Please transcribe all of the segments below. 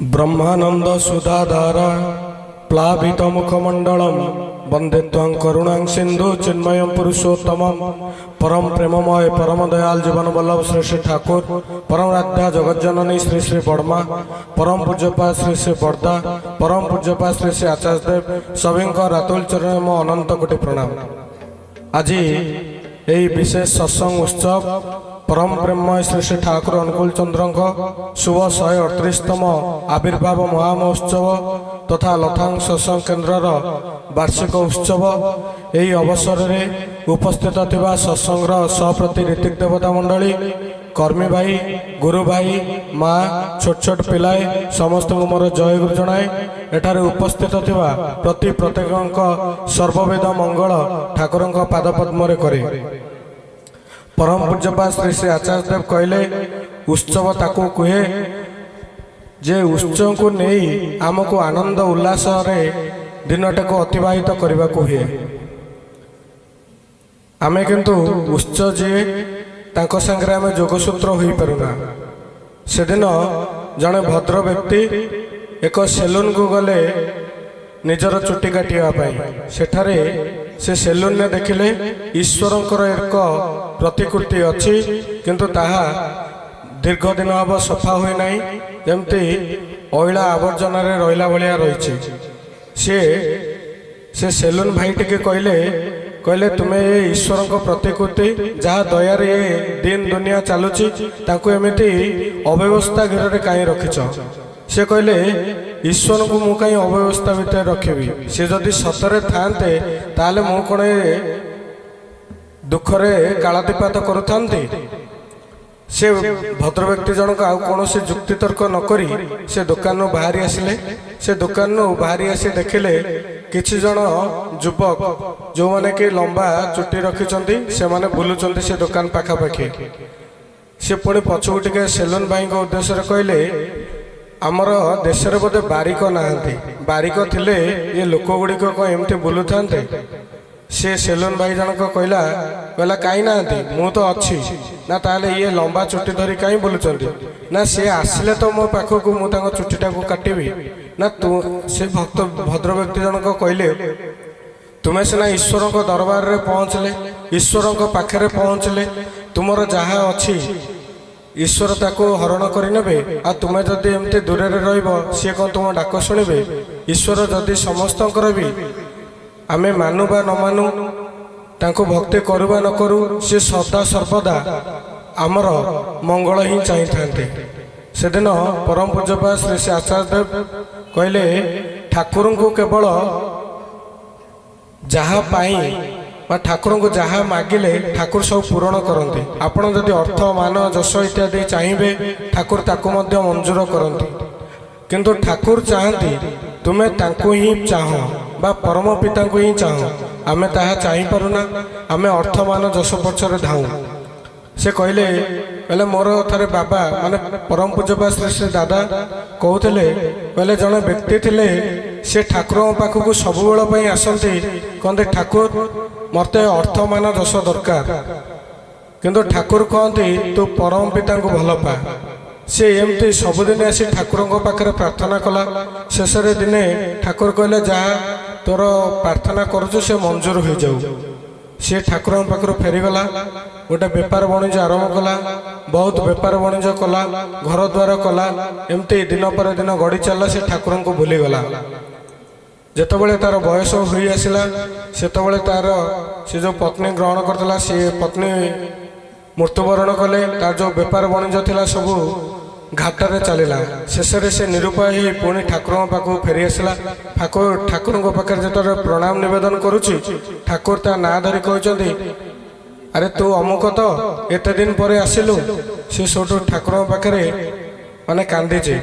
ब्रह्मानंद सुधाधारा प्लावित मुखमंडलम वंदे त्वां करुणां सिंधु चिन्मयं पुरुषोत्तमं परम प्रेममय परम दयाल जीवन वल्लभ श्री श्री ठाकुर परम राध्या जगज्जननी श्री श्री बर्मा परम पूज्यपा श्री श्री बर्दा परम पूज्यपा श्री श्री आचार्यदेव सभी रातुल चरण मो अनंत कोटि प्रणाम। आज यही विशेष सत्संग उत्सव परम प्रेममय श्री श्री ठाकुर अनुकूल चंद्र शुभ 138तम आविर्भाव महामहोत्सव तथा लथांग सत्संग केन्द्र वार्षिक उत्सव यही अवसर में उपस्थित थिबा सत्संगर सप्रति ऋतिक देवता मंडली कर्मी भाई गुरु भाई माँ छोट छोट पिलाए समस्त को मोर जय गुरु जनाए एठारे उपस्थित थिबा प्रत्येक सर्वविध मंगल ठाकुर पाद पद्म करे। परम पूज्यपा श्री श्री आचार्यदेव कहले उत्सव ताकू कहे जे उत्सव को नहीं आमको आनंद उल्लास दिनटा को अतिवाहित करने को हुए आमे किंतु उत्सव जी तांको संगे आमे जोगसूत्र हो पारुना। से दिन जड़े भद्र व्यक्ति एक सेलून को गले निजर चुटी काटिया सेठारे से सेलून ने देखिले ईश्वरंकर एक प्रतिकृति अच्छी किंतु ताहा दीर्घ दिन हम सफा हुए ना जमती अइला आवर्जन रहा भाया रही से सेलून भाई टिके कहले तुम्हें ये ईश्वर को प्रतिकृति जहाँ दयार ये दिन दुनिया चलुची तांको एमिति अव्यवस्था घेर में कहीं रखिच से कहले ईश्वर को मु कहीं अव्यवस्था भितर रखी सी जदि सतरे थांते ताले मु कौन दुखरे कालातिपात करुथांती। से भद्र व्यक्ति जनक आउ कौन से जुक्ति तर्क नकरी से दुकान बाहरी आसिले से दुकान बाहरी आसी देखिले किछि जन युवक जो माने कि लंबा चुट्टी रखिचंती से माने बुलुचंती से दुकान पाखापाखि से पुणी पछकु टिके सेलून भाई उद्देश्य कहले आमर देश में बोधे बारिक नहांती बारिक थिले ये लोक गुड़िक कौन एमती बुलू था से सेलून भाई जनक कहला कहीं ना मु तो अच्छी ना ताले ये लंबा चुट्टी धरी कहीं बुलुचंती ना सी आसिले तो मो पाखक मुझे चुट्टीटा को काटिबी ना तू से भक्त भद्र व्यक्ति जनक कहले तुम्हें सीना ईश्वर को दरबार रे पहुँचले ईश्वर को पाखे पहुँचले तुमर जहाँ अच्छी ईश्वर ताको हरण करे आ तुम्हें जदि एमती दूर सी कौन तुम डाक शुणे ईश्वर जदि समस्त भी आमे मानु बा न मानु तांको भक्ति करू बा न करू सी सदा सर्वदा आमर मंगल ही चाही थांते। से दिन परम पूज्यपा श्री श्री आचार्यदेव कहले ठाकुर को केवल जहा पाई ठाकुर को जहाँ मागिले ठाकुर सब पूरण करते आपण जदि अर्थ मान जश इत्यादि चाहिए ठाकुर ताको मध्य मंजूर करते किंतु ठाकुर चाहती तुम्हें तांको ही चाह बा परम पिता को ही चाह आमे ताहा चाहि पारुना आमे अर्थ मान जश पछरे धाऊ। से कहले मोर थारे बाबा माने परम पूज्यपा श्री श्री दादा कहते जड़े व्यक्ति थे से ठाकुर पाखक सब बेल आसती कहते ठाकुर मत अर्थ मान जश दरकार किंतु ठाकुर कहते तू परम पिता को भल पा से एमती सबुदिन आसी ठाकुर पाखे प्रार्थना कला शेष दिने ठाकुर कहले जहाँ तोर प्रार्थना करुचु से मंजूर हो जाऊ। सी ठाकुर पाखर फेरीगला गोटे बेपार वाणिज्य आरंभ कला बहुत बेपार वाणिज्य कला घर द्वार कला एमती दिन पर दिन गड़ी चलला से ठाकुर को भूलीगला। जेतबले तार बयस हो आसला सेतबले तार से जो पत्नी ग्रहण करतला से पत्नी मृत्युवरण कले तार जो बेपार वाणिज्य थिला सबू घाटारे चलला शेष से निरुपाय ही पुणी ठाकुर पाखु फेरी आसला ठाकुर पाखे जो प्रणाम निवेदन करुच्ची ठाकुर ता ना धरी कहते अरे तू अमुक तो एत दिन पर आसिलु से सब ठाकुर पाखे माने कांदीचे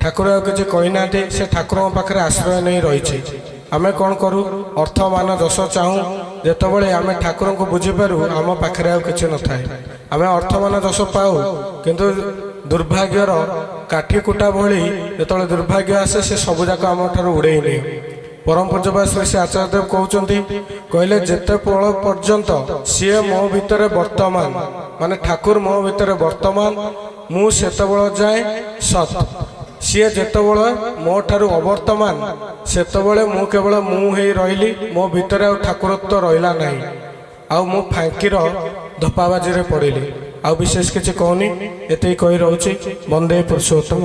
ठाकुर किसी कहना से ठाकुर पाखे आश्रय नहीं रही आमे कौन करूँ अर्थ मान जश चाहूँ जितेबाला आम ठाकुर को बुझीपारू आम पाखे आ कि न थाए आम अर्थ मान जश पाऊ किंतु दुर्भाग्यर काठी कुटा भली जो दुर्भाग्य आसे से सबुजाक आम ठार उड़े नहीं। परम पूज्यपा श्री श्री आचार्यदेव कहते कहले जेते पल पर्यंत सी मो भितर वर्तमान माने ठाकुर मो भितर वर्तमान मु सेतबेल जाए सत ସିଏ ଯେତେବେଳେ ମୋ ଠାରୁ ଅବର୍ତ୍ତମାନ ସେତେବେଳେ ମୁଁ କେବଳ ମୁଁ ହେଇ ରହିଲି, ମୋ ଭିତରେ ଆଉ ଠାକୁରତ୍ୱ ରହିଲା ନାହିଁ, ଆଉ ମୁଁ ଫାଙ୍କିର ଧପାବାଜିରେ ପଡ଼ିଲି। ଆଉ ବିଶେଷ କିଛି କହୁନି, ଏତିକି କହି ରହୁଛି। ବନ୍ଦେ ପୁରୁଷୋତ୍ତମ।